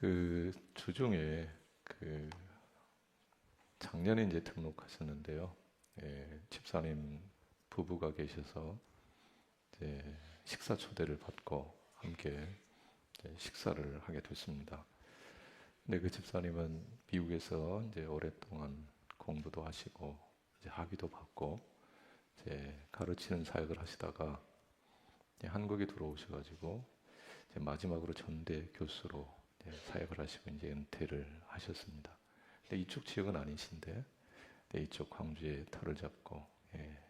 그 주중에 작년에 이제 등록하셨는데요. 집사님 부부가 계셔서 이제 식사 초대를 받고 함께 이제 식사를 하게 됐습니다. 근데 그 집사님은 미국에서 이제 오랫동안 공부도 하시고 이제 학위도 받고 이제 가르치는 사역을 하시다가 이제 한국에 들어오셔가지고 이제 마지막으로 전대 교수로 사역을 하시고 이제 은퇴를 하셨습니다. 근데 이쪽 지역은 아니신데 이쪽 광주에 터를 잡고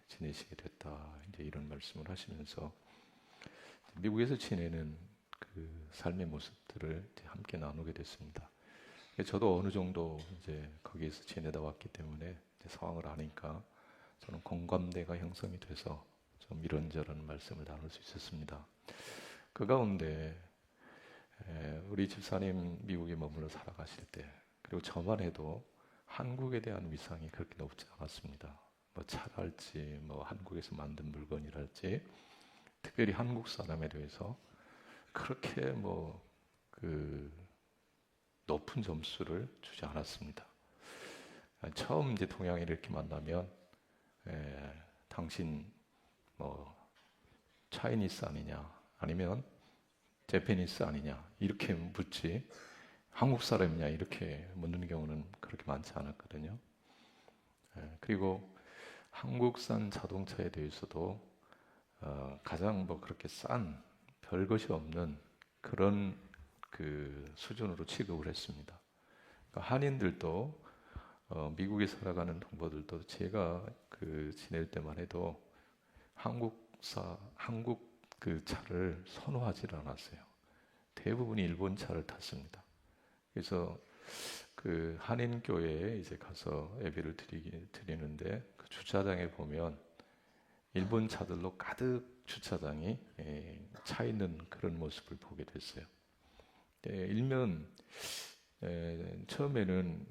지내시게 됐다 이제 이런 말씀을 하시면서 미국에서 지내는 그 삶의 모습들을 이제 함께 나누게 됐습니다. 저도 어느 정도 이제 거기에서 지내다 왔기 때문에 이제 상황을 아니까 저는 공감대가 형성이 돼서 좀 이런저런 말씀을 나눌 수 있었습니다. 그 가운데 우리 집사님 미국에 머물러 살아가실 때 그리고 저만 해도 한국에 대한 위상이 그렇게 높지 않았습니다. 뭐 차랄지 뭐 한국에서 만든 물건이랄지 특별히 한국 사람에 대해서 그렇게 높은 점수를 주지 않았습니다. 처음 이제 동양인을 이렇게 만나면 당신 뭐 차이니스 아니냐 아니면 재패니스 아니냐 이렇게 묻지 한국 사람이냐 이렇게 묻는 경우는 그렇게 많지 않았거든요. 그리고 한국산 자동차에 대해서도 가장 그렇게 싼 별것이 없는 그런 그 수준으로 취급을 했습니다. 그러니까 한인들도 미국에 살아가는 동포들도 제가 지낼 때만 해도 한국 그 차를 선호하지 않았어요. 대부분이 일본 차를 탔습니다. 그래서 그 한인 교회에 이제 가서 예배를 드리는데 그 주차장에 보면 일본 차들로 가득 주차장이 차 있는 그런 모습을 보게 됐어요. 일면 처음에는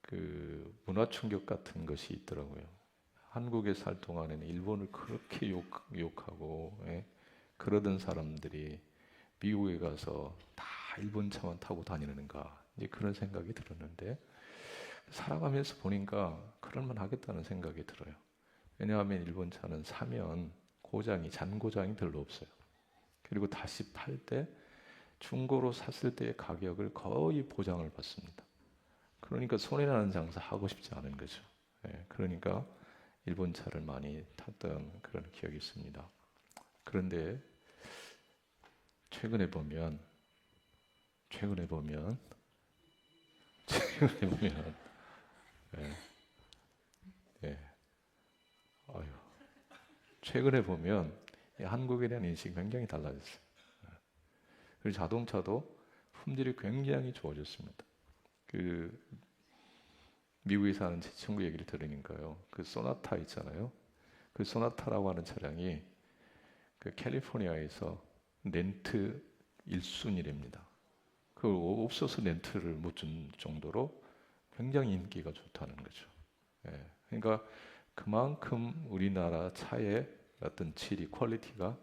그 문화 충격 같은 것이 있더라고요. 한국에 살 동안에는 일본을 그렇게 욕하고 그러던 사람들이 미국에 가서 다 일본 차만 타고 다니는가 이제 그런 생각이 들었는데 살아가면서 보니까 그럴만 하겠다는 생각이 들어요. 왜냐하면 일본 차는 사면 잔고장이 별로 없어요. 그리고 다시 팔 때 중고로 샀을 때의 가격을 거의 보장을 받습니다. 그러니까 손해나는 장사 하고 싶지 않은 거죠. 그러니까 일본 차를 많이 탔던 그런 기억이 있습니다. 그런데 최근에 보면 최근에 보면 한국에 대한 인식이 굉장히 달라졌어요. 그리고 자동차도 품질이 굉장히 좋아졌습니다. 그 미국에 사는 제 친구 얘기를 들으니까요. 그 소나타 있잖아요. 그 소나타라고 하는 차량이 그 캘리포니아에서 렌트 1순위랍니다. 그 없어서 렌트를 못 준 정도로 굉장히 인기가 좋다는 거죠. 그러니까 그만큼 우리나라 차의 어떤 질이 퀄리티가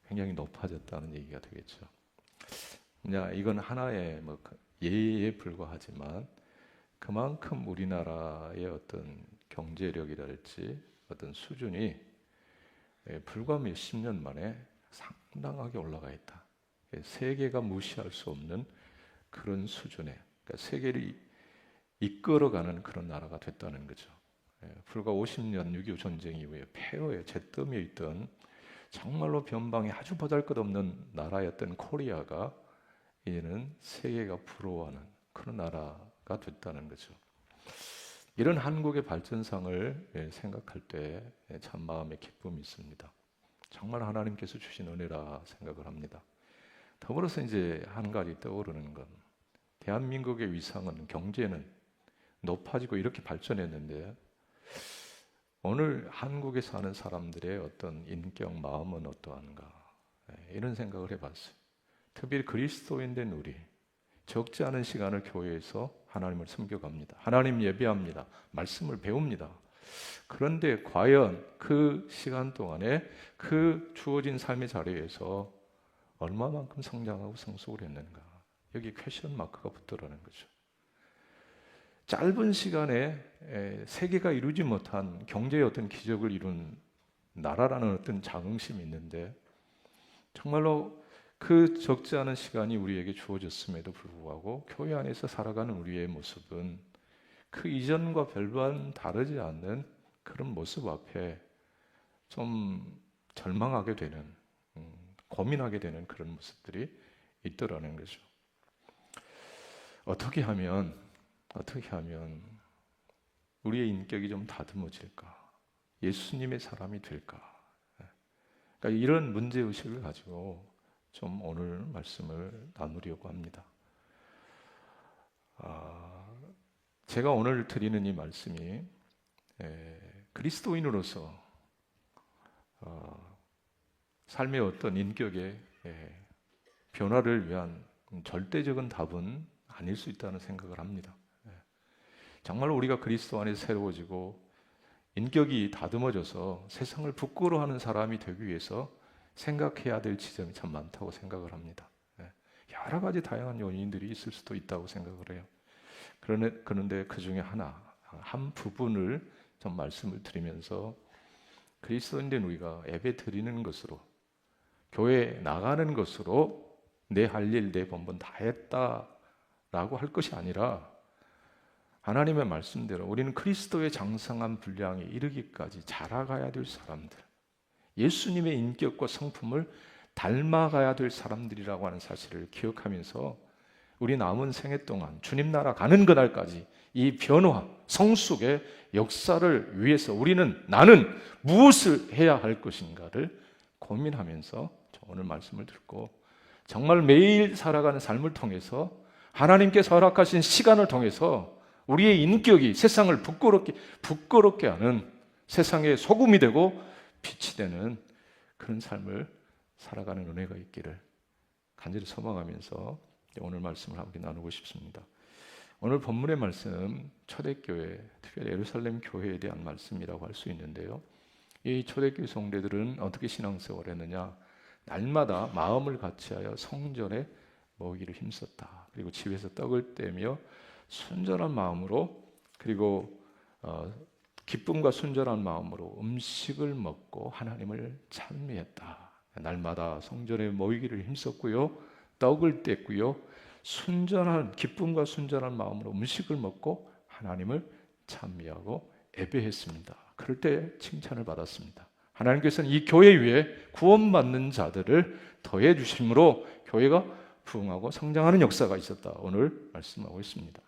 굉장히 높아졌다는 얘기가 되겠죠. 이건 하나의 예에 불과하지만 그만큼 우리나라의 어떤 경제력이랄지 어떤 수준이 불과 몇십 년 만에 상당하게 올라가 있다. 세계가 무시할 수 없는 그런 수준의 그러니까 세계를 이끌어가는 그런 나라가 됐다는 거죠. 불과 50년 6.25 전쟁 이후에 폐허에 잿더미에 있던 정말로 변방에 아주 보잘것없는 나라였던 코리아가 이제는 세계가 부러워하는 그런 나라가 됐다는 거죠. 이런 한국의 발전상을 생각할 때 참 마음에 기쁨이 있습니다. 정말 하나님께서 주신 은혜라 생각을 합니다. 더불어서 이제 한 가지 떠오르는 건 대한민국의 위상은 경제는 높아지고 이렇게 발전했는데 오늘 한국에 사는 사람들의 어떤 인격, 마음은 어떠한가 이런 생각을 해봤어요. 특별히 그리스도인 된 우리 적지 않은 시간을 교회에서 하나님을 섬겨갑니다. 하나님 예배합니다. 말씀을 배웁니다. 그런데 과연 그 시간 동안에 그 주어진 삶의 자리에서 얼마만큼 성장하고 성숙을 했는가 여기 퀘션 마크가 붙더라는 거죠. 짧은 시간에 세계가 이루지 못한 경제의 어떤 기적을 이룬 나라라는 어떤 자긍심이 있는데, 정말로 그 적지 않은 시간이 우리에게 주어졌음에도 불구하고 교회 안에서 살아가는 우리의 모습은 그 이전과 별반 다르지 않는 그런 모습 앞에 좀 절망하게 되는, 고민하게 되는 그런 모습들이 있더라는 거죠. 어떻게 하면 우리의 인격이 좀 다듬어질까? 예수님의 사람이 될까? 그러니까 이런 문제의식을 가지고 좀 오늘 말씀을 나누려고 합니다. 제가 오늘 드리는 이 말씀이 그리스도인으로서 삶의 어떤 인격의 변화를 위한 절대적인 답은 아닐 수 있다는 생각을 합니다. 정말 우리가 그리스도 안에서 새로워지고 인격이 다듬어져서 세상을 부끄러워하는 사람이 되기 위해서 생각해야 될 지점이 참 많다고 생각을 합니다. 여러 가지 다양한 요인들이 있을 수도 있다고 생각을 해요. 그런데 그 중에 한 부분을 좀 말씀을 드리면서, 그리스도인된 우리가 예배 드리는 것으로, 교회 나가는 것으로 내 할 일, 내 본분 다 했다라고 할 것이 아니라, 하나님의 말씀대로 우리는 그리스도의 장성한 분량에 이르기까지 자라가야 될 사람들, 예수님의 인격과 성품을 닮아가야 될 사람들이라고 하는 사실을 기억하면서 우리 남은 생애 동안 주님 나라 가는 그날까지 이 변화, 성숙의 역사를 위해서 나는 무엇을 해야 할 것인가를 고민하면서 오늘 말씀을 듣고, 정말 매일 살아가는 삶을 통해서 하나님께서 허락하신 시간을 통해서 우리의 인격이 세상을 부끄럽게 하는, 세상의 소금이 되고 빛이 되는 그런 삶을 살아가는 은혜가 있기를 간절히 소망하면서 오늘 말씀을 함께 나누고 싶습니다. 오늘 본문의 말씀, 초대교회, 특별히 예루살렘 교회에 대한 말씀이라고 할 수 있는데요. 이 초대교회 성도들은 어떻게 신앙생활을 했느냐? 날마다 마음을 같이하여 성전에 모이기를 힘썼다. 그리고 집에서 떡을 떼며 순전한 마음으로, 그리고 기쁨과 순전한 마음으로 음식을 먹고 하나님을 찬미했다. 날마다 성전에 모이기를 힘썼고요, 떡을 뗐고요, 기쁨과 순전한 마음으로 음식을 먹고 하나님을 찬미하고 예배했습니다. 그럴 때 칭찬을 받았습니다. 하나님께서는 이 교회 위에 구원받는 자들을 더해 주심으로 교회가 부흥하고 성장하는 역사가 있었다. 오늘 말씀하고 있습니다.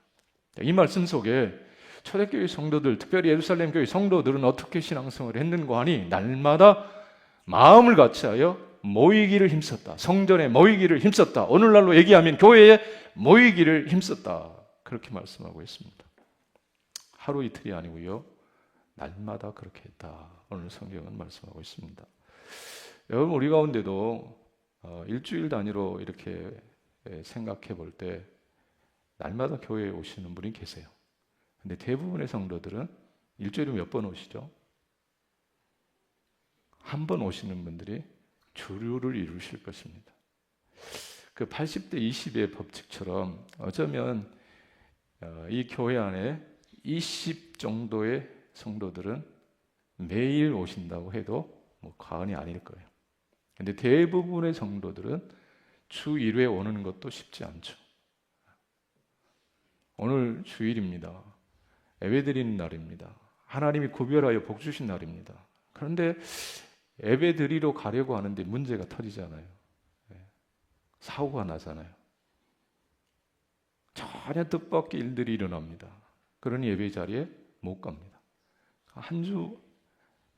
이 말씀 속에 초대교회 성도들, 특별히 예루살렘 교회 성도들은 어떻게 신앙생활을 했는가 하니, 날마다 마음을 같이하여 모이기를 힘썼다. 성전에 모이기를 힘썼다. 오늘날로 얘기하면 교회에 모이기를 힘썼다. 그렇게 말씀하고 있습니다. 하루 이틀이 아니고요, 날마다 그렇게 했다. 오늘 성경은 말씀하고 있습니다. 여러분, 우리 가운데도 일주일 단위로 이렇게 생각해 볼 때 날마다 교회에 오시는 분이 계세요. 근데 대부분의 성도들은 일주일에 몇 번 오시죠? 한 번 오시는 분들이 주류를 이루실 것입니다. 그 80대 20의 법칙처럼 어쩌면 이 교회 안에 20 정도의 성도들은 매일 오신다고 해도 과언이 아닐 거예요. 근데 대부분의 성도들은 주 1회 오는 것도 쉽지 않죠. 오늘 주일입니다. 예배 드리는 날입니다. 하나님이 구별하여 복 주신 날입니다. 그런데 예배 드리러 가려고 하는데 문제가 터지잖아요. 사고가 나잖아요. 전혀 뜻밖의 일들이 일어납니다. 그러니 예배 자리에 못 갑니다. 한 주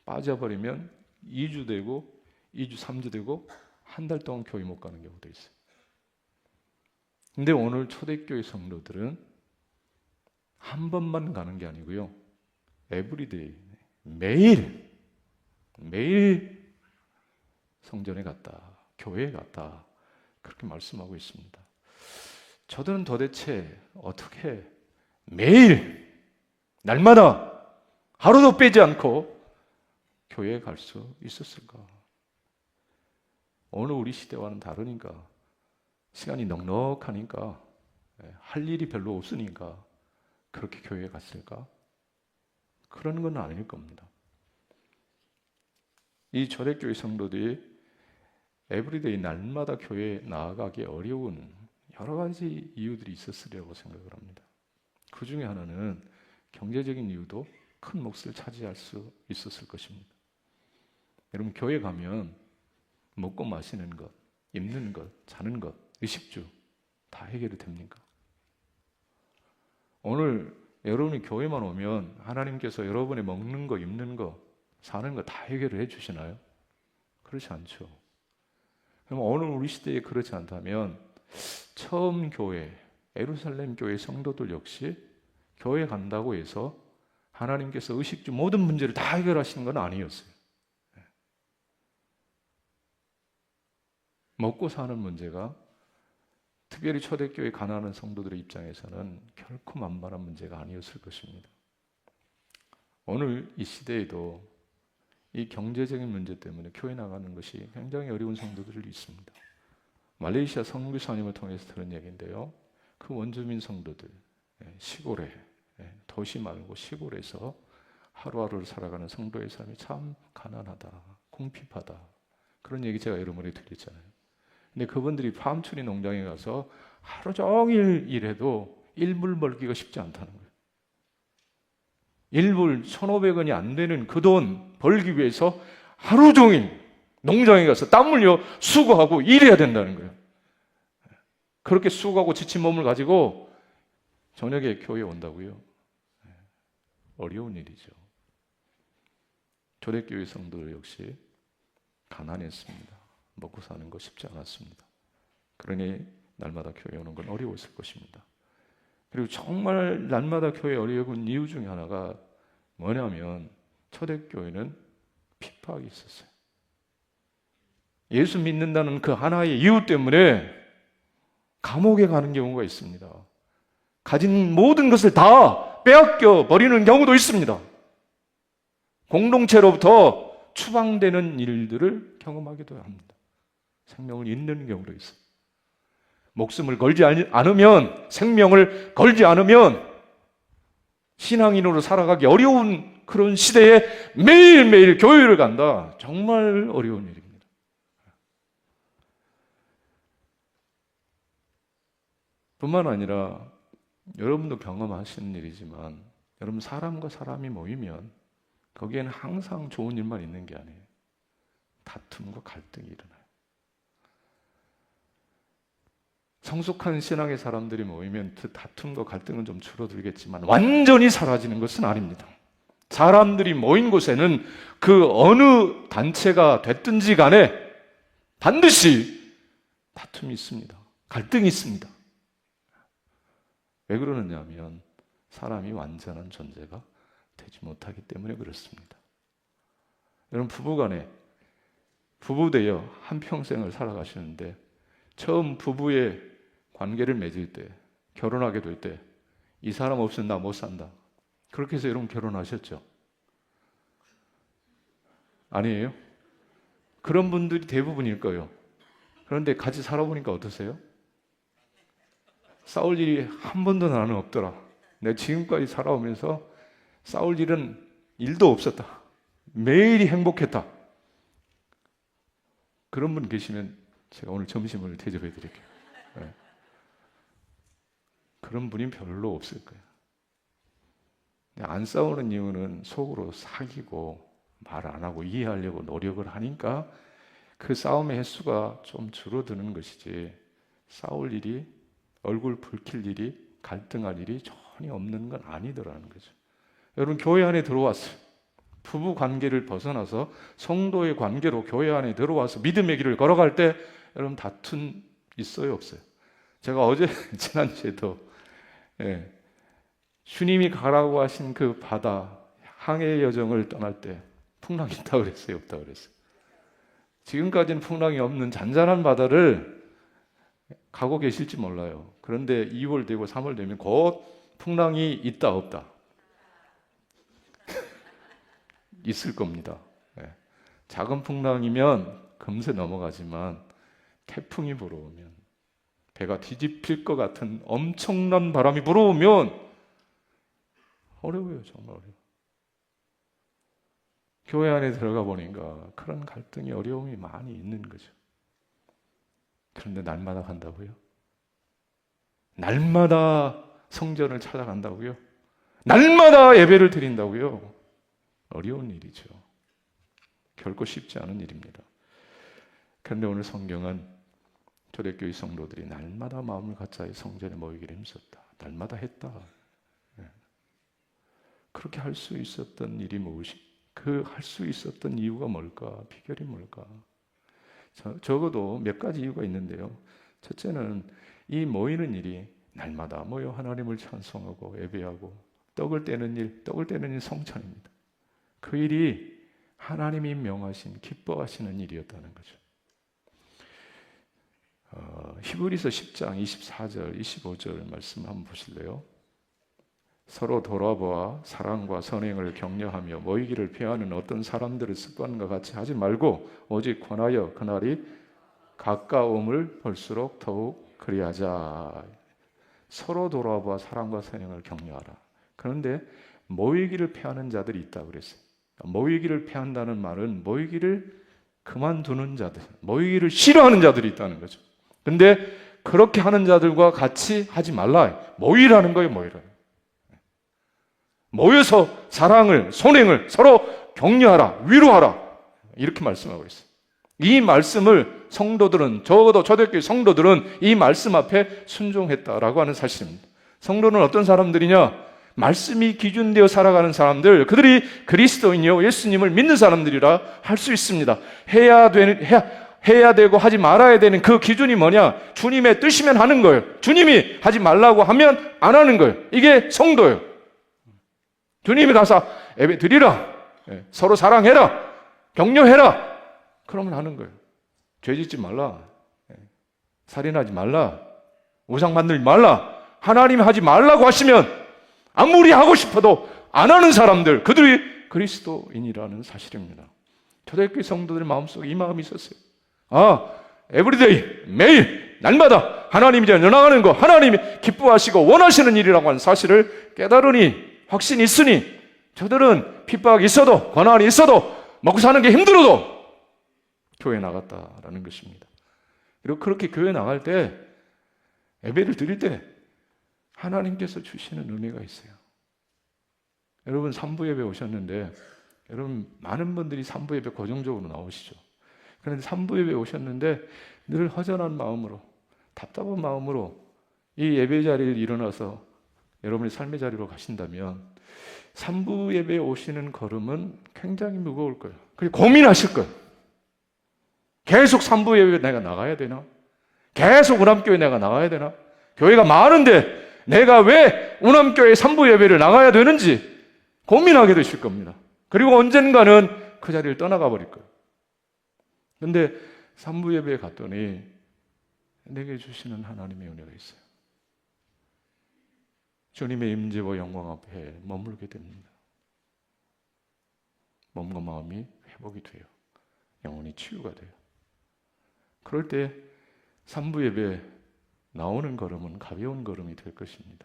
빠져버리면 2주 되고 2주, 3주 되고 한 달 동안 교회 못 가는 경우도 있어요. 근데 오늘 초대교회 성도들은 한 번만 가는 게 아니고요, 에브리데이, 매일 성전에 갔다, 교회에 갔다, 그렇게 말씀하고 있습니다. 저들은 도대체 어떻게 매일 날마다 하루도 빼지 않고 교회에 갈 수 있었을까? 오늘 우리 시대와는 다르니까 시간이 넉넉하니까, 할 일이 별로 없으니까 그렇게 교회에 갔을까? 그런 건 아닐 겁니다. 이 초대교회 성도들이 에브리데이 날마다 교회에 나아가기 어려운 여러 가지 이유들이 있었으리라고 생각을 합니다. 그 중에 하나는 경제적인 이유도 큰 몫을 차지할 수 있었을 것입니다. 여러분, 교회 가면 먹고 마시는 것, 입는 것, 자는 것, 의식주 다 해결이 됩니까? 오늘 여러분이 교회만 오면 하나님께서 여러분의 먹는 거, 입는 거, 사는 거 다 해결을 해주시나요? 그렇지 않죠. 그럼 오늘 우리 시대에 그렇지 않다면 처음 교회, 예루살렘 교회 성도들 역시 교회 간다고 해서 하나님께서 의식주 모든 문제를 다 해결하시는 건 아니었어요. 먹고 사는 문제가 특별히 초대교회 가난한 성도들의 입장에서는 결코 만만한 문제가 아니었을 것입니다. 오늘 이 시대에도 이 경제적인 문제 때문에 교회 나가는 것이 굉장히 어려운 성도들이 있습니다. 말레이시아 선교사님을 통해서 들은 얘기인데요. 그 원주민 성도들, 시골에, 도시 말고 시골에서 하루하루를 살아가는 성도의 삶이 참 가난하다, 궁핍하다, 그런 얘기 제가 여러분에게 들렸잖아요. 근데 그분들이 팜트리 농장에 가서 하루 종일 일해도 일불 벌기가 쉽지 않다는 거예요. 일불 1,500원이 안 되는 그 돈 벌기 위해서 하루 종일 농장에 가서 땀 흘려 수고하고 일해야 된다는 거예요. 그렇게 수고하고 지친 몸을 가지고 저녁에 교회에 온다고요? 어려운 일이죠. 초대교회 성도들 역시 가난했습니다. 먹고 사는 거 쉽지 않았습니다. 그러니 날마다 교회에 오는 건 어려웠을 것입니다. 그리고 정말 날마다 교회에 어려운 이유 중에 하나가 뭐냐면 초대교회는 핍박이 있었어요. 예수 믿는다는 그 하나의 이유 때문에 감옥에 가는 경우가 있습니다. 가진 모든 것을 다 빼앗겨 버리는 경우도 있습니다. 공동체로부터 추방되는 일들을 경험하기도 합니다. 생명을 잃는 경우도 있어요. 목숨을 걸지 않으면, 생명을 걸지 않으면 신앙인으로 살아가기 어려운 그런 시대에 매일매일 교회를 간다. 정말 어려운 일입니다. 뿐만 아니라 여러분도 경험하시는 일이지만 여러분 사람과 사람이 모이면 거기에는 항상 좋은 일만 있는 게 아니에요. 다툼과 갈등이 일어나요. 성숙한 신앙의 사람들이 모이면 그 다툼과 갈등은 좀 줄어들겠지만 완전히 사라지는 것은 아닙니다. 사람들이 모인 곳에는 그 어느 단체가 됐든지 간에 반드시 다툼이 있습니다. 갈등이 있습니다. 왜 그러느냐면 사람이 완전한 존재가 되지 못하기 때문에 그렇습니다. 여러분, 부부간에 부부되어 한평생을 살아가시는데 처음 부부의 관계를 맺을 때, 결혼하게 될 때 이 사람 없으면 나 못 산다. 그렇게 해서 여러분 결혼하셨죠? 아니에요? 그런 분들이 대부분일 거예요. 그런데 같이 살아보니까 어떠세요? 싸울 일이 한 번도 나는 없더라. 내가 지금까지 살아오면서 싸울 일은 일도 없었다. 매일이 행복했다. 그런 분 계시면 제가 오늘 점심을 대접해 드릴게요. 네. 그런 분이 별로 없을 거예요. 안 싸우는 이유는 속으로 사귀고 말 안 하고 이해하려고 노력을 하니까 그 싸움의 횟수가 좀 줄어드는 것이지, 싸울 일이, 얼굴 붉힐 일이, 갈등할 일이 전혀 없는 건 아니더라는 거죠. 여러분, 교회 안에 들어왔어요. 부부 관계를 벗어나서 성도의 관계로 교회 안에 들어와서 믿음의 길을 걸어갈 때 여러분 다툼 있어요, 없어요? 제가 어제 지난주에도 주님이 가라고 하신 그 바다, 항해의 여정을 떠날 때 풍랑이 있다고 그랬어요, 없다고 그랬어요? 지금까지는 풍랑이 없는 잔잔한 바다를 가고 계실지 몰라요. 그런데 2월 되고 3월 되면 곧 풍랑이 있다, 없다? 있을 겁니다. 작은 풍랑이면 금세 넘어가지만 태풍이 불어오면 배가 뒤집힐 것 같은 엄청난 바람이 불어오면 어려워요. 정말 어려워요. 교회 안에 들어가 보니까 그런 갈등이, 어려움이 많이 있는 거죠. 그런데 날마다 간다고요? 날마다 성전을 찾아간다고요? 날마다 예배를 드린다고요? 어려운 일이죠. 결코 쉽지 않은 일입니다. 그런데 오늘 성경은 초대교회 성도들이 날마다 마음을 갖자에 성전에 모이기를 힘썼다. 날마다 했다. 그렇게 할 수 있었던 일이 무엇이? 그 할 수 있었던 이유가 뭘까? 비결이 뭘까? 적어도 몇 가지 이유가 있는데요. 첫째는 이 모이는 일이 날마다 모여 하나님을 찬송하고 예배하고 떡을 떼는 일 성찬입니다. 그 일이 하나님이 명하신, 기뻐하시는 일이었다는 거죠. 히브리서 10장 24절, 25절 말씀 한번 보실래요? 서로 돌아보아 사랑과 선행을 격려하며 모이기를 피하는 어떤 사람들의 습관과 같이 하지 말고 오직 권하여 그날이 가까움을 볼수록 더욱 그리하자. 서로 돌아보아 사랑과 선행을 격려하라. 그런데 모이기를 피하는 자들이 있다고 그랬어요. 모이기를 피한다는 말은 모이기를 그만두는 자들, 모이기를 싫어하는 자들이 있다는 거죠. 근데 그렇게 하는 자들과 같이 하지 말라. 모이라는 거예요. 모여서 사랑을, 선행을 서로 격려하라, 위로하라, 이렇게 말씀하고 있어요. 이 말씀을 성도들은, 적어도 초대교회 성도들은 이 말씀 앞에 순종했다라고 하는 사실입니다. 성도는 어떤 사람들이냐? 말씀이 기준되어 살아가는 사람들, 그들이 그리스도인이요 예수님을 믿는 사람들이라 할 수 있습니다. 해야 되고 하지 말아야 되는 그 기준이 뭐냐? 주님의 뜻이면 하는 거예요. 주님이 하지 말라고 하면 안 하는 거예요. 이게 성도예요. 주님이 가서 예배 드리라, 서로 사랑해라, 격려해라, 그러면 하는 거예요. 죄 짓지 말라, 살인하지 말라, 우상 만들지 말라, 하나님이 하지 말라고 하시면 아무리 하고 싶어도 안 하는 사람들, 그들이 그리스도인이라는 사실입니다. 초대교회 성도들의 마음속에 이 마음이 있었어요. 에브리데이, 매일 날마다 하나님이 연합하는 거, 하나님이 기뻐하시고 원하시는 일이라고 하는 사실을 깨달으니, 확신이 있으니 저들은 핍박이 있어도, 고난이 있어도, 먹고 사는 게 힘들어도 교회에 나갔다라는 것입니다. 그리고 그렇게 교회에 나갈 때, 예배를 드릴 때 하나님께서 주시는 은혜가 있어요. 여러분 3부 예배 오셨는데, 여러분 많은 분들이 3부 예배 고정적으로 나오시죠. 그런데 3부 예배 오셨는데 늘 허전한 마음으로, 답답한 마음으로 이 예배 자리를 일어나서 여러분의 삶의 자리로 가신다면 3부 예배에 오시는 걸음은 굉장히 무거울 거예요. 그리고 고민하실 거예요. 계속 3부 예배 내가 나가야 되나? 계속 우남교회 내가 나가야 되나? 교회가 많은데 내가 왜 우남교회 3부 예배를 나가야 되는지 고민하게 되실 겁니다. 그리고 언젠가는 그 자리를 떠나가 버릴 거예요. 그런데 3부 예배에 갔더니 내게 주시는 하나님의 은혜가 있어요. 주님의 임재와 영광 앞에 머물게 됩니다. 몸과 마음이 회복이 돼요. 영혼이 치유가 돼요. 그럴 때 3부 예배 나오는 걸음은 가벼운 걸음이 될 것입니다.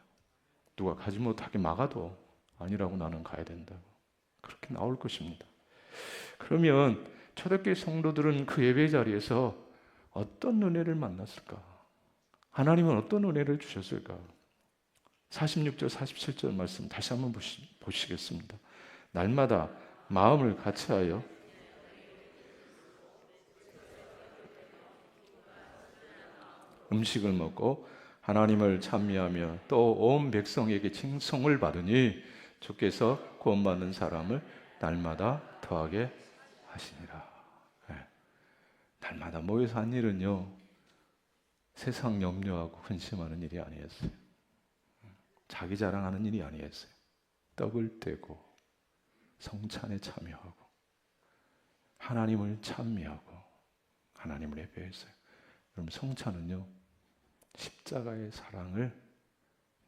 누가 가지 못하게 막아도 아니라고 나는 가야 된다고, 그렇게 나올 것입니다. 그러면 초대교회 성도들은 그 예배 자리에서 어떤 은혜를 만났을까? 하나님은 어떤 은혜를 주셨을까? 46절, 47절 말씀 다시 한번 보시겠습니다. 날마다 마음을 같이하여 음식을 먹고 하나님을 찬미하며 또 온 백성에게 칭송을 받으니 주께서 구원받는 사람을 날마다 더하게 하시니라. 날마다 모여서 한 일은요, 세상 염려하고 근심하는 일이 아니었어요. 자기 자랑하는 일이 아니었어요. 떡을 떼고 성찬에 참여하고 하나님을 찬미하고 하나님을 예배했어요. 그럼 성찬은요, 십자가의 사랑을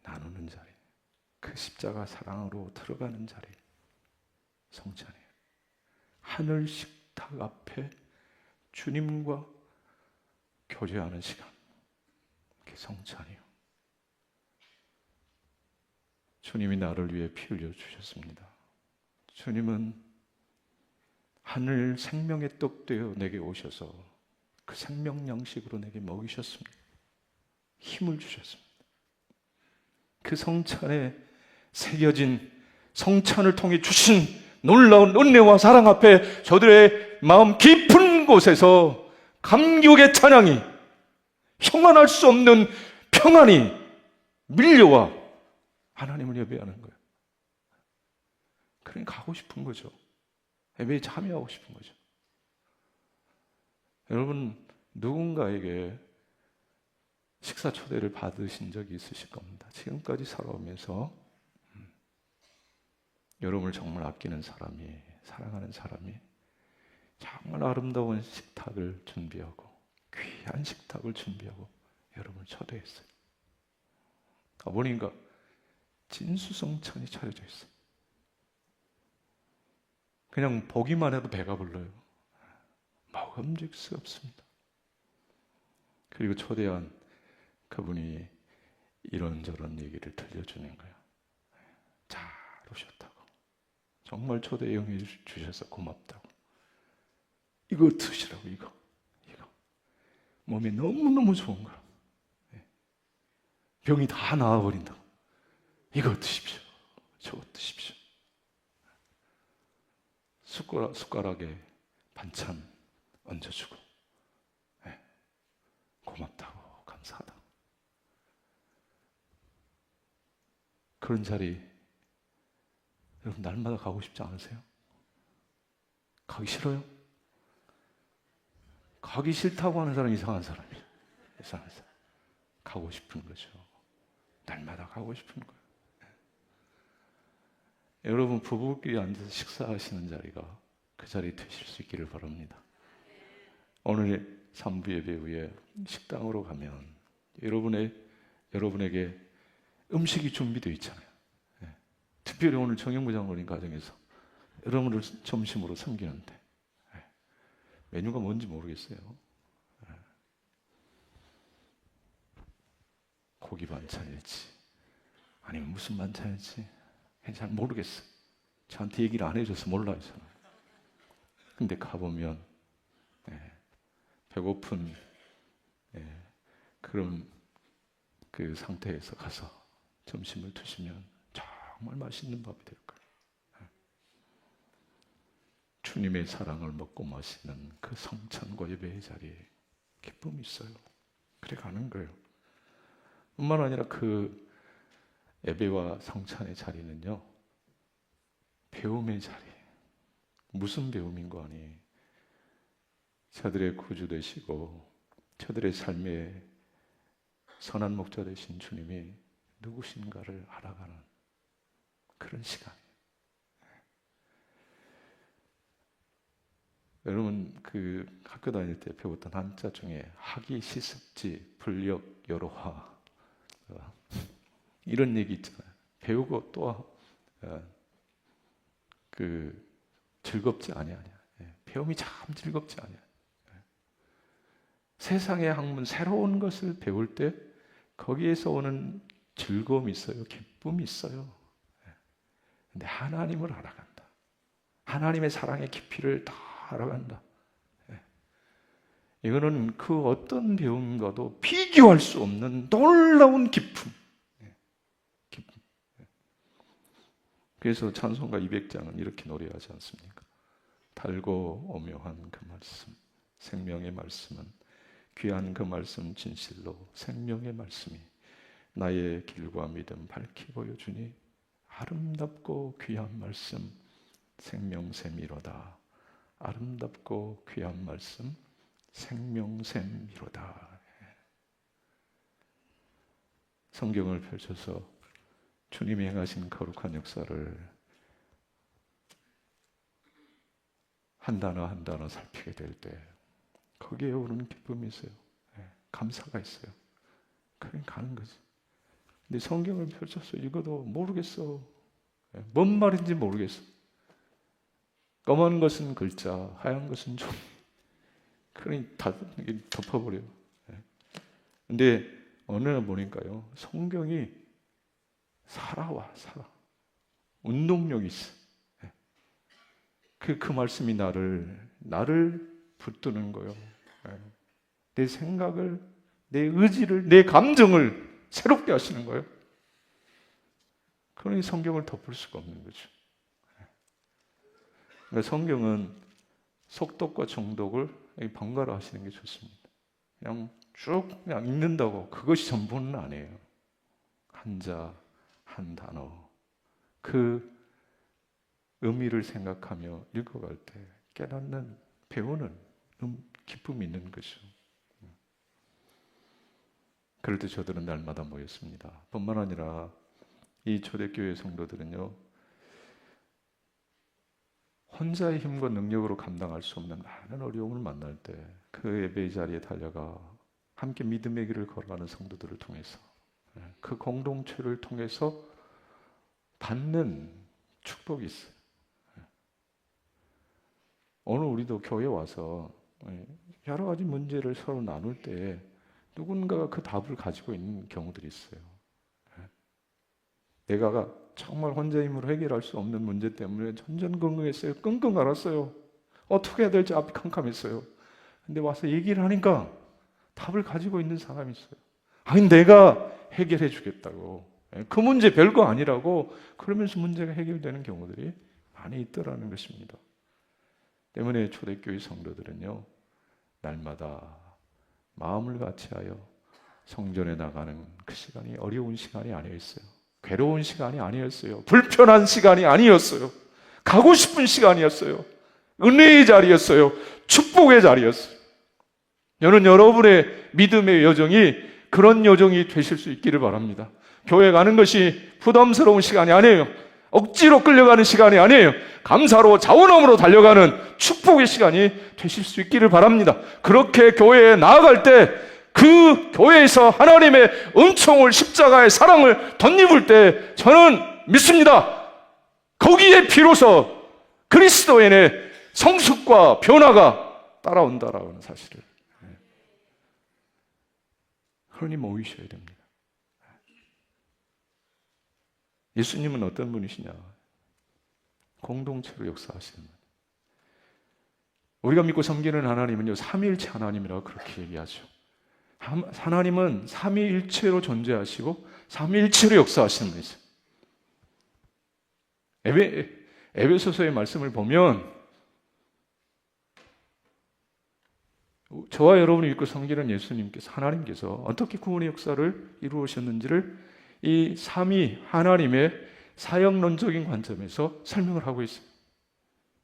나누는 자리, 그 십자가 사랑으로 들어가는 자리, 성찬이에요. 하늘 식탁 앞에 주님과 교제하는 시간, 그게 성찬이요. 주님이 나를 위해 피 흘려 주셨습니다. 주님은 하늘 생명의 떡 되어 내게 오셔서 그 생명 양식으로 내게 먹이셨습니다. 힘을 주셨습니다. 그 성찬에 새겨진 성찬을 통해 주신 놀라운 은혜와 사랑 앞에 저들의 마음 깊은 곳에서 감격의 찬양이, 형언할 수 없는 평안이 밀려와 하나님을 예배하는 거예요. 그러니까 가고 싶은 거죠. 예배에 참여하고 싶은 거죠. 여러분, 누군가에게 식사 초대를 받으신 적이 있으실 겁니다. 지금까지 살아오면서 여러분을 정말 아끼는 사람이, 사랑하는 사람이 정말 아름다운 식탁을 준비하고 귀한 식탁을 준비하고 여러분을 초대했어요. 아버님과 진수성찬이 차려져 있어요. 그냥 보기만 해도 배가 불러요. 먹음직스럽습니다. 그리고 초대한 그분이 이런저런 얘기를 들려주는 거예요. 잘 오셨다고. 정말 초대 영해 주셔서 고맙다고. 이거 드시라고, 이거. 몸에 너무너무 좋은 거라. 병이 다 나아버린다고. 이거 드십시오. 저거 드십시오. 숟가락에 반찬 얹어주고, 고맙다고, 감사하다고. 그런 자리 여러분 날마다 가고 싶지 않으세요? 가기 싫어요? 가기 싫다고 하는 사람은 이상한 사람이에요. 이상한 사람. 가고 싶은 거죠. 날마다 가고 싶은 거예요. 여러분 부부끼리 앉아서 식사하시는 자리가 그 자리 되실 수 있기를 바랍니다. 오늘 3부 예배 후에 식당으로 가면 여러분에게 음식이 준비되어 있잖아요. 특별히 오늘 정영무 장로님 가정에서 여러분을 점심으로 섬기는데 메뉴가 뭔지 모르겠어요. 고기 반찬일지 아니면 무슨 반찬일지 잘 모르겠어요. 저한테 얘기를 안 해줘서 몰라요, 저는. 근데 가보면 배고픈 그런 그 상태에서 가서 점심을 드시면 정말 맛있는 밥이 될 거예요. 주님의 사랑을 먹고 마시는 그 성찬과 예배의 자리에 기쁨이 있어요. 그래 가는 거예요. 뿐만 아니라 그 예배와 성찬의 자리는요, 배움의 자리. 무슨 배움인가 하니 저들의 구주 되시고 저들의 삶의 선한 목자 되신 주님이 누구신가를 알아가는 그런 시간이에요. 여러분 그 학교 다닐 때 배웠던 한자 중에 학이 시습지 불역 여로화 이런 얘기 있잖아요. 배우고 또 그 즐겁지 아니야. 배움이 참 즐겁지 않아요. 세상의 학문 새로운 것을 배울 때 거기에서 오는 즐거움이 있어요. 기쁨이 있어요. 근데 하나님을 알아간다. 하나님의 사랑의 깊이를 다 알아간다. 이거는 그 어떤 배움과도 비교할 수 없는 놀라운 기쁨. 그래서 찬송가 200장은 이렇게 노래하지 않습니까? 달고 오묘한 그 말씀, 생명의 말씀은 귀한 그 말씀 진실로 생명의 말씀이 나의 길과 믿음 밝히 보여주니 아름답고 귀한 말씀 생명샘이로다. 아름답고 귀한 말씀 생명샘이로다. 성경을 펼쳐서 주님이 행하신 거룩한 역사를 한 단어 한 단어 살피게 될 때 거기에 오는 기쁨이 있어요. 감사가 있어요. 그냥 가는 거지. 근데 성경을 펼쳐서 읽어도 모르겠어. 뭔 말인지 모르겠어. 검은 것은 글자, 하얀 것은 종이. 그러니 다 덮어버려요. 근데 어느 날 보니까요, 성경이 살아. 운동력이 있어. 그 말씀이 나를 붙드는 거예요. 내 생각을, 내 의지를, 내 감정을 새롭게 하시는 거예요. 그러니 성경을 덮을 수가 없는 거죠. 그러니까 성경은 속독과 정독을 번갈아 하시는 게 좋습니다. 그냥 그냥 읽는다고 그것이 전부는 아니에요. 한자, 한 단어, 그 의미를 생각하며 읽어갈 때 깨닫는, 배우는 기쁨이 있는 거죠. 그럴 때 저들은 날마다 모였습니다. 뿐만 아니라 이 초대교회 성도들은요, 혼자의 힘과 능력으로 감당할 수 없는 많은 어려움을 만날 때 그 예배의 자리에 달려가 함께 믿음의 길을 걸어가는 성도들을 통해서, 그 공동체를 통해서 받는 축복이 있어요. 오늘 우리도 교회 와서 여러 가지 문제를 서로 나눌 때 누군가가 그 답을 가지고 있는 경우들이 있어요. 내가 정말 혼자 힘으로 해결할 수 없는 문제 때문에 전전긍긍했어요. 끙끙 앓았어요. 어떻게 해야 될지 앞이 캄캄했어요. 근데 와서 얘기를 하니까 답을 가지고 있는 사람이 있어요. 아니, 내가 해결해 주겠다고. 그 문제 별거 아니라고 그러면서 문제가 해결되는 경우들이 많이 있더라는 것입니다. 때문에 초대교회 성도들은요, 날마다 마음을 같이하여 성전에 나가는 그 시간이 어려운 시간이 아니었어요. 괴로운 시간이 아니었어요. 불편한 시간이 아니었어요. 가고 싶은 시간이었어요. 은혜의 자리였어요. 축복의 자리였어요. 저는 여러분의 믿음의 여정이 그런 여정이 되실 수 있기를 바랍니다. 교회 가는 것이 부담스러운 시간이 아니에요. 억지로 끌려가는 시간이 아니에요. 감사로 자원함으로 달려가는 축복의 시간이 되실 수 있기를 바랍니다. 그렇게 교회에 나아갈 때 그 교회에서 하나님의 은총을, 십자가의 사랑을 덧입을 때 저는 믿습니다. 거기에 비로소 그리스도인의 성숙과 변화가 따라온다라는 사실을. 그러니 모이셔야 됩니다. 예수님은 어떤 분이시냐? 공동체로 역사하시는 분. 우리가 믿고 섬기는 하나님은요, 삼위일체 하나님이라고 그렇게 얘기하죠. 하나님은 삼위일체로 존재하시고 삼위일체로 역사하시는 분이세요. 에베소서의 말씀을 보면 저와 여러분이 믿고 섬기는 예수님께서, 하나님께서 어떻게 구원의 역사를 이루으셨는지를 이 삼위 하나님의 사역론적인 관점에서 설명을 하고 있어요.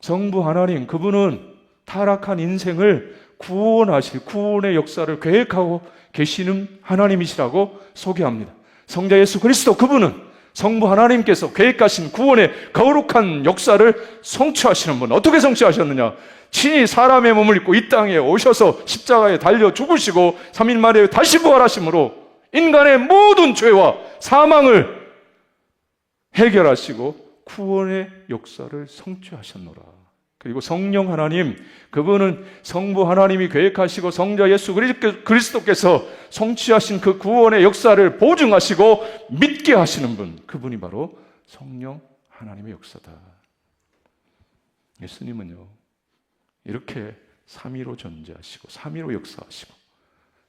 성부 하나님, 그분은 타락한 인생을 구원하실, 구원의 역사를 계획하고 계시는 하나님이시라고 소개합니다. 성자 예수 그리스도, 그분은 성부 하나님께서 계획하신 구원의 거룩한 역사를 성취하시는 분. 어떻게 성취하셨느냐? 친히 사람의 몸을 입고 이 땅에 오셔서 십자가에 달려 죽으시고 3일 만에 다시 부활하심으로 인간의 모든 죄와 사망을 해결하시고 구원의 역사를 성취하셨노라. 그리고 성령 하나님, 그분은 성부 하나님이 계획하시고 성자 예수 그리스도께서 성취하신 그 구원의 역사를 보증하시고 믿게 하시는 분, 그분이 바로 성령 하나님의 역사다. 예수님은요, 이렇게 삼위로 존재하시고 삼위로 역사하시고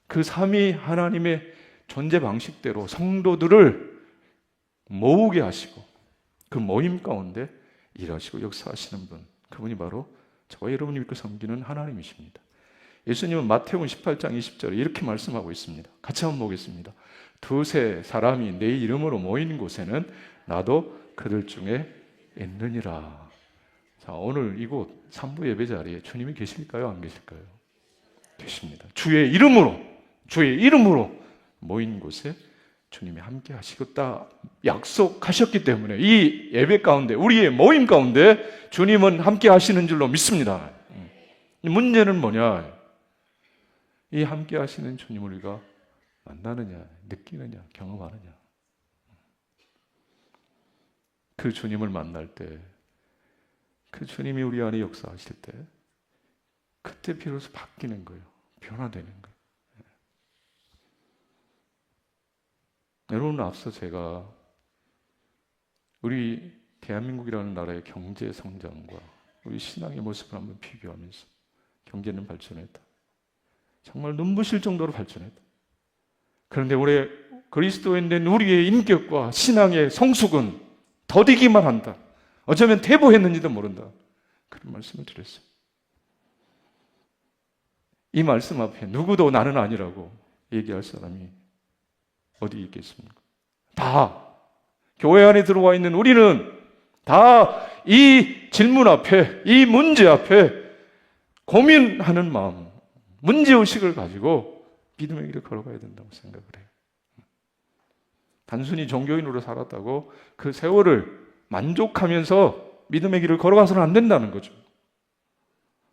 그 삼위 하나님의 존재 방식대로 성도들을 모으게 하시고 그 모임 가운데 일하시고 역사하시는 분, 그분이 바로 저와 여러분이 믿고 섬기는 하나님이십니다. 예수님은 마태복음 18장 20절에 이렇게 말씀하고 있습니다. 같이 한번 보겠습니다. 두세 사람이 내 이름으로 모인 곳에는 나도 그들 중에 있느니라. 자, 오늘 이곳 산부 예배 자리에 주님이 계실까요? 안 계실까요? 계십니다. 주의 이름으로 모인 곳에 주님이 함께 하시겠다 약속하셨기 때문에 이 예배 가운데, 우리의 모임 가운데 주님은 함께 하시는 줄로 믿습니다. 문제는 뭐냐? 이 함께 하시는 주님을 우리가 만나느냐, 느끼느냐, 경험하느냐. 그 주님을 만날 때, 그 주님이 우리 안에 역사하실 때 그때 비로소 바뀌는 거예요. 변화되는 거예요. 여러분, 앞서 제가 우리 대한민국이라는 나라의 경제 성장과 우리 신앙의 모습을 한번 비교하면서 경제는 발전했다, 정말 눈부실 정도로 발전했다. 그런데 우리 그리스도인 된 우리의 인격과 신앙의 성숙은 더디기만 한다, 어쩌면 퇴보했는지도 모른다, 그런 말씀을 드렸어요. 이 말씀 앞에 누구도 나는 아니라고 얘기할 사람이 어디 있겠습니까? 다 교회 안에 들어와 있는 우리는 다 이 질문 앞에, 이 문제 앞에 고민하는 마음, 문제의식을 가지고 믿음의 길을 걸어가야 된다고 생각을 해요. 단순히 종교인으로 살았다고 그 세월을 만족하면서 믿음의 길을 걸어가서는 안 된다는 거죠.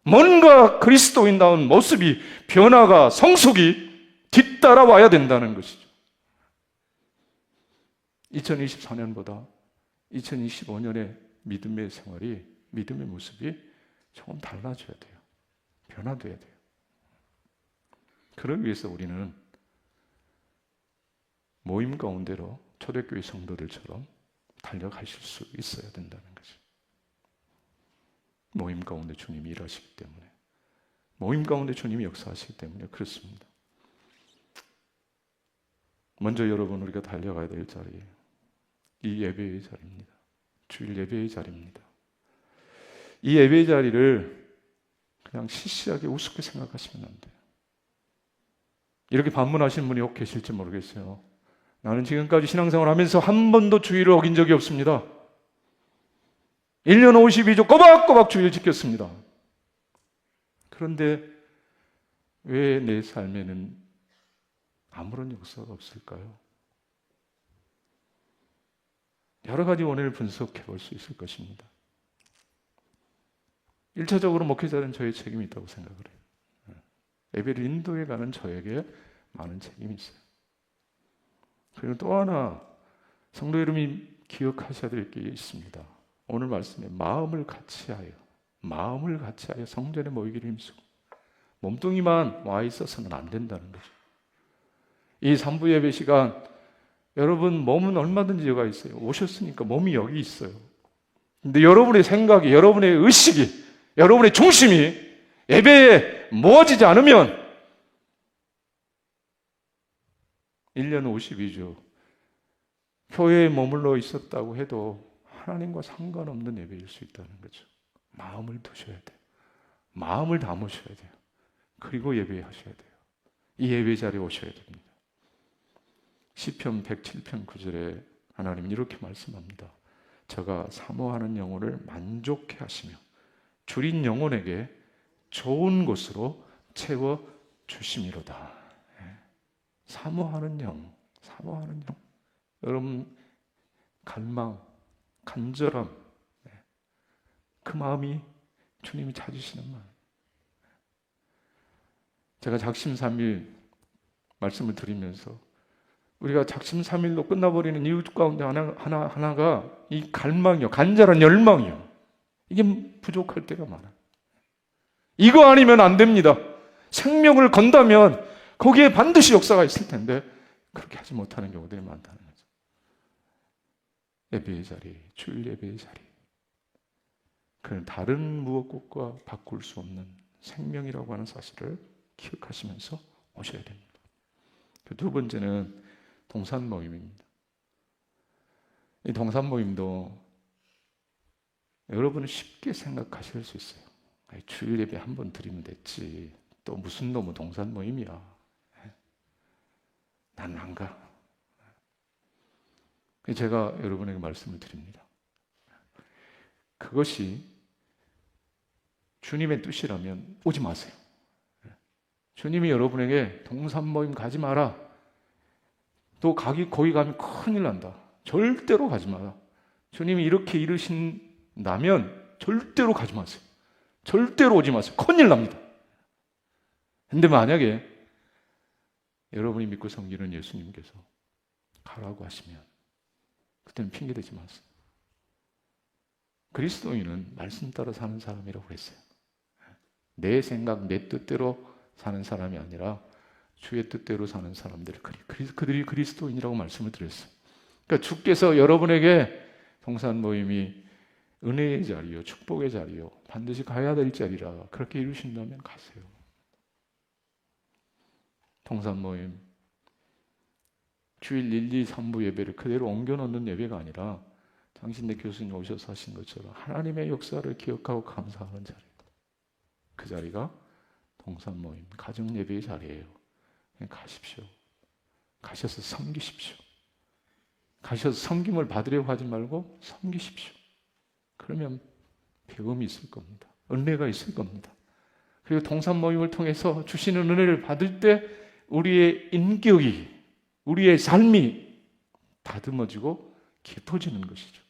뭔가 그리스도인다운 모습이, 변화가, 성숙이 뒤따라와야 된다는 것이죠. 2024년보다 2025년의 믿음의 생활이, 믿음의 모습이 조금 달라져야 돼요. 변화돼야 돼요. 그러기 위해서 우리는 모임 가운데로 초대교회 성도들처럼 달려가실 수 있어야 된다는 거죠. 모임 가운데 주님이 일하시기 때문에, 모임 가운데 주님이 역사하시기 때문에 그렇습니다. 먼저 여러분, 우리가 달려가야 될 자리에 이 예배의 자리입니다. 주일 예배의 자리입니다. 이 예배의 자리를 그냥 시시하게 우습게 생각하시면 안 돼요. 이렇게 반문하시는 분이 혹 계실지 모르겠어요. 나는 지금까지 신앙생활 하면서 한 번도 주일을 어긴 적이 없습니다. 1년 52주 꼬박꼬박 주일 지켰습니다. 그런데 왜 내 삶에는 아무런 역사가 없을까요? 여러 가지 원인을 분석해 볼 수 있을 것입니다. 1차적으로 목회자는 저의 책임이 있다고 생각을 해요. 예배를 인도해 가는 저에게 많은 책임이 있어요. 그리고 또 하나, 성도 여러분이 기억하셔야 될 게 있습니다. 오늘 말씀에 마음을 같이하여 성전에 모이기를 힘쓰고, 몸뚱이만 와 있어서는 안 된다는 거죠. 이 3부 예배 시간, 여러분 몸은 얼마든지 여가 있어요. 오셨으니까 몸이 여기 있어요. 근데 여러분의 생각이, 여러분의 의식이, 여러분의 중심이 예배에 모아지지 않으면 1년 52주 교회에 머물러 있었다고 해도 하나님과 상관없는 예배일 수 있다는 거죠. 마음을 두셔야 돼요. 마음을 담으셔야 돼요. 그리고 예배하셔야 돼요. 이 예배 자리에 오셔야 됩니다. 시편 107편 9절에 하나님은 이렇게 말씀합니다. 저가 사모하는 영혼을 만족해 하시며 줄인 영혼에게 좋은 곳으로 채워 주심이로다. 사모하는 영. 여러분 갈망, 간절함, 그 마음이 주님이 찾으시는 마음. 제가 작심삼일 말씀을 드리면서 우리가 작심삼일로 끝나버리는 이유 가운데 하나가 이 갈망이요, 간절한 열망이요. 이게 부족할 때가 많아요. 이거 아니면 안 됩니다. 생명을 건다면 거기에 반드시 역사가 있을 텐데 그렇게 하지 못하는 경우들이 많다는 거죠. 예배의 자리, 주일 예배의 자리, 그는 다른 무엇과 바꿀 수 없는 생명이라고 하는 사실을 기억하시면서 오셔야 됩니다. 두 번째는 동산 모임입니다. 이 동산 모임도 여러분은 쉽게 생각하실 수 있어요. 주일 예배 한 번 드리면 됐지, 또 무슨 놈의 동산 모임이야, 나는 안 가. 제가 여러분에게 말씀을 드립니다. 그것이 주님의 뜻이라면 오지 마세요. 주님이 여러분에게 동산 모임 가지 마라, 또 거기 가면 큰일 난다, 절대로 가지 마라, 주님이 이렇게 이르신다면 절대로 가지 마세요. 절대로 오지 마세요. 큰일 납니다. 근데 만약에 여러분이 믿고 섬기는 예수님께서 가라고 하시면 그때는 핑계대지 마세요. 그리스도인은 말씀 따라 사는 사람이라고 그랬어요. 내 생각, 내 뜻대로 사는 사람이 아니라 주의 뜻대로 사는 사람들, 그들이 그리스도인이라고 말씀을 드렸어요. 그러니까 주께서 여러분에게 동산 모임이 은혜의 자리요, 축복의 자리요, 반드시 가야 될 자리라 그렇게 이루신다면 가세요. 동산 모임, 주일 1, 2, 3부 예배를 그대로 옮겨놓는 예배가 아니라 당신네 교수님 오셔서 하신 것처럼 하나님의 역사를 기억하고 감사하는 자리, 그 자리가 동산 모임, 가정 예배의 자리예요. 그냥 가십시오. 가셔서 섬기십시오. 가셔서 섬김을 받으려고 하지 말고 섬기십시오. 그러면 배움이 있을 겁니다. 은혜가 있을 겁니다. 그리고 동산 모임을 통해서 주시는 은혜를 받을 때 우리의 인격이, 우리의 삶이 다듬어지고 깊어지는 것이죠.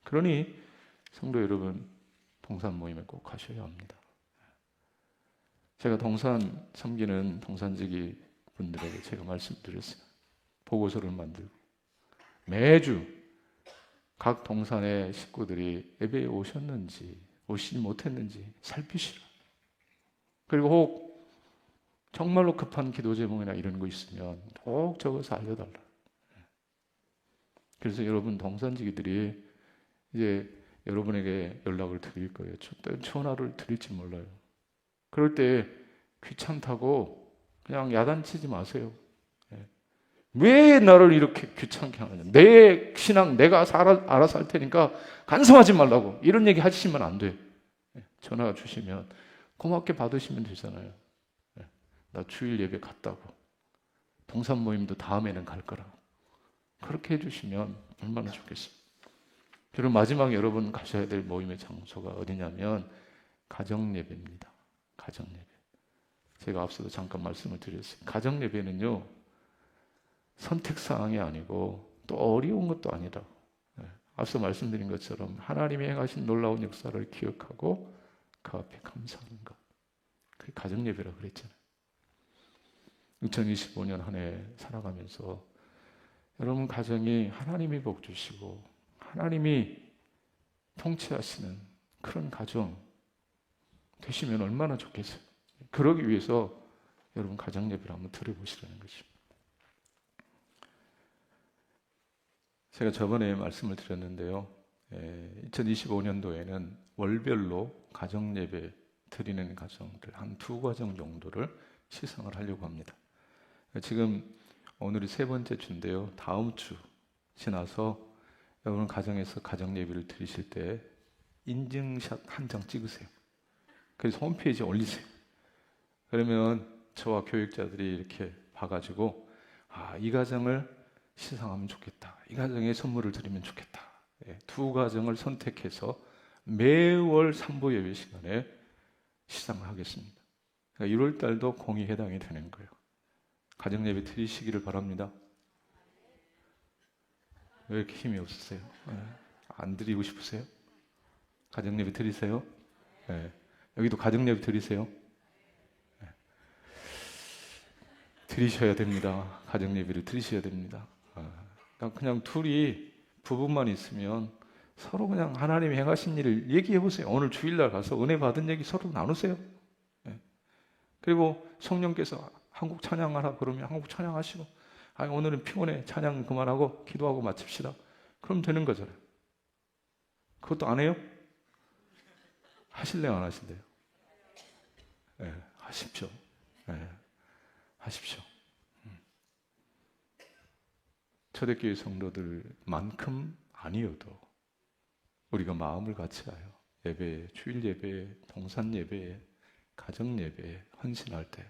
그러니 성도 여러분, 동산 모임에 꼭 가셔야 합니다. 제가 동산 섬기는 동산지기 분들에게 제가 말씀드렸어요. 보고서를 만들고 매주 각 동산의 식구들이 예배에 오셨는지 오시지 못했는지 살피시라. 그리고 혹 정말로 급한 기도 제목이나 이런 거 있으면 꼭 적어서 알려달라. 그래서 여러분 동산지기들이 이제 여러분에게 연락을 드릴 거예요. 전화를 드릴지 몰라요. 그럴 때 귀찮다고 그냥 야단치지 마세요. 왜 나를 이렇게 귀찮게 하느냐. 내 신앙 내가 알아서 할 테니까 간섭하지 말라고 이런 얘기 하시면 안 돼. 전화 주시면 고맙게 받으시면 되잖아요. 나 주일 예배 갔다고. 동산 모임도 다음에는 갈 거라고. 그렇게 해주시면 얼마나 좋겠어요. 그리고 마지막 여러분 가셔야 될 모임의 장소가 어디냐면 가정예배입니다. 가정예배. 제가 앞서도 잠깐 말씀을 드렸어요. 가정예배는요, 선택사항이 아니고 또 어려운 것도 아니다. 앞서 말씀드린 것처럼 하나님이 행하신 놀라운 역사를 기억하고 그 앞에 감사하는 것. 그게 가정예배라고 그랬잖아요. 2025년 한 해 살아가면서 여러분 가정이 하나님이 복 주시고 하나님이 통치하시는 그런 가정 되시면 얼마나 좋겠어요. 그러기 위해서 여러분 가정예배를 한번 드려보시라는 것입니다. 제가 저번에 말씀을 드렸는데요. 2025년도에는 월별로 가정예배 드리는 가정들 한 2가정 정도를 시상을 하려고 합니다. 지금 오늘이 3번째 주인데요. 다음 주 지나서 여러분 가정에서 가정예배를 드리실 때 인증샷 한 장 찍으세요. 그래서 홈페이지에 올리세요. 그러면 저와 교육자들이 이렇게 봐가지고 이 가정을 시상하면 좋겠다. 이 가정에 선물을 드리면 좋겠다. 2가정을 선택해서 매월 3부 예배 시간에 시상을 하겠습니다. 그러니까 1월 달도 공이 해당이 되는 거예요. 가정 예배 드리시기를 바랍니다. 왜 이렇게 힘이 없으세요? 안 드리고 싶으세요? 가정 예배 드리세요? 여기도 가정 예배 드리세요? 드리셔야 됩니다. 가정 예배를 드리셔야 됩니다. 그냥 둘이 부부만 있으면 서로 그냥 하나님이 행하신 일을 얘기해 보세요. 오늘 주일날 가서 은혜 받은 얘기 서로 나누세요. 그리고 성령께서 한국 찬양하라 그러면 한국 찬양하시고, 오늘은 피곤해 찬양 그만하고 기도하고 마칩시다. 그럼 되는 거잖아요. 그것도 안 해요? 하실래요, 안 하실래요? 하십시오. 하십시오. 초대교회 성도들만큼 아니어도 우리가 마음을 같이하여 예배에, 주일 예배에, 동산 예배에, 가정 예배에 헌신할 때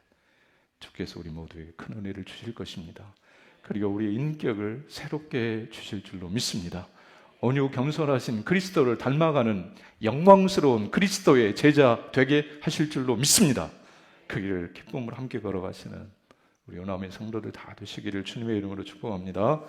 주께서 우리 모두에게 큰 은혜를 주실 것입니다. 그리고 우리의 인격을 새롭게 주실 줄로 믿습니다. 온유 겸손하신 그리스도를 닮아가는 영광스러운 그리스도의 제자 되게 하실 줄로 믿습니다. 그 길을 기쁨으로 함께 걸어가시는 우리 연합의 성도들 다 되시기를 주님의 이름으로 축복합니다.